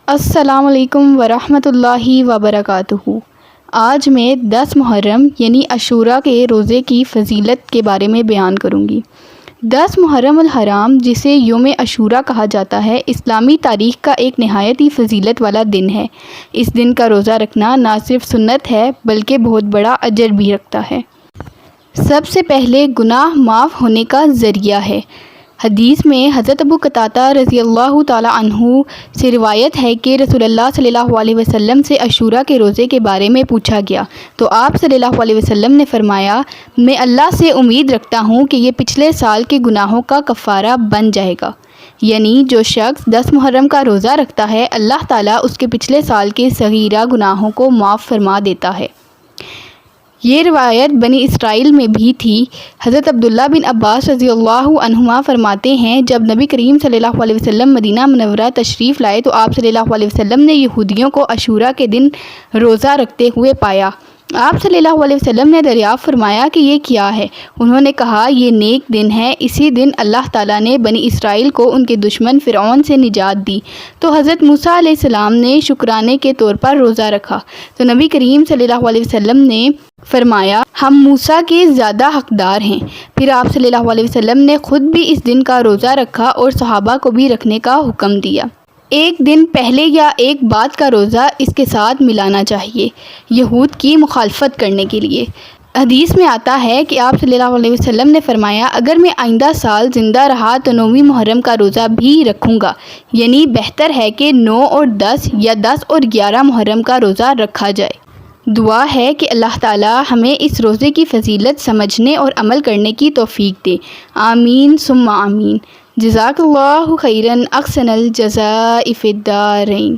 السلام علیکم ورحمۃ اللہ وبرکاتہ۔ آج میں 10 محرم یعنی عاشوراء کے روزے کی فضیلت کے بارے میں بیان کروں گی۔ 10 محرم الحرام، جسے یوم عاشوراء کہا جاتا ہے، اسلامی تاریخ کا ایک نہایت ہی فضیلت والا دن ہے۔ اس دن کا روزہ رکھنا نہ صرف سنت ہے بلکہ بہت بڑا اجر بھی رکھتا ہے۔ سب سے پہلے گناہ معاف ہونے کا ذریعہ ہے۔ حدیث میں حضرت ابو قتادہ رضی اللہ تعالیٰ عنہ سے روایت ہے کہ رسول اللہ صلی اللہ علیہ وسلم سے عاشوراء کے روزے کے بارے میں پوچھا گیا تو آپ صلی اللہ علیہ وسلم نے فرمایا، میں اللہ سے امید رکھتا ہوں کہ یہ پچھلے سال کے گناہوں کا کفارہ بن جائے گا۔ یعنی جو شخص 10 محرم کا روزہ رکھتا ہے، اللہ تعالیٰ اس کے پچھلے سال کے صغیرہ گناہوں کو معاف فرما دیتا ہے۔ یہ روایت بنی اسرائیل میں بھی تھی۔ حضرت عبداللہ بن عباس رضی اللہ عنہما فرماتے ہیں، جب نبی کریم صلی اللہ علیہ وسلم مدینہ منورہ تشریف لائے تو آپ صلی اللہ علیہ وسلم نے یہودیوں کو عاشوراء کے دن روزہ رکھتے ہوئے پایا۔ آپ صلی اللہ علیہ وسلم نے دریافت فرمایا کہ یہ کیا ہے؟ انہوں نے کہا، یہ نیک دن ہے، اسی دن اللہ تعالیٰ نے بنی اسرائیل کو ان کے دشمن فرعون سے نجات دی۔ تو حضرت موسیٰ علیہ السلام نے شکرانے کے طور پر روزہ رکھا تو نبی کریم صلی اللہ علیہ وسلم نے فرمایا، ہم موسیٰ کے زیادہ حقدار ہیں۔ پھر آپ صلی اللہ علیہ وسلم نے خود بھی اس دن کا روزہ رکھا اور صحابہ کو بھی رکھنے کا حکم دیا۔ ایک دن پہلے یا ایک بعد کا روزہ اس کے ساتھ ملانا چاہیے، یہود کی مخالفت کرنے کے لیے۔ حدیث میں آتا ہے کہ آپ صلی اللہ علیہ وسلم نے فرمایا، اگر میں آئندہ سال زندہ رہا تو 9ویں محرم کا روزہ بھی رکھوں گا، یعنی بہتر ہے کہ 9 اور 10 یا 10 اور 11 محرم کا روزہ رکھا جائے۔ دعا ہے کہ اللہ تعالیٰ ہمیں اس روزے کی فضیلت سمجھنے اور عمل کرنے کی توفیق دے۔ آمین ثم آمین۔ جزاک اللہ خیراً، احسن الجزاء فی الدارین۔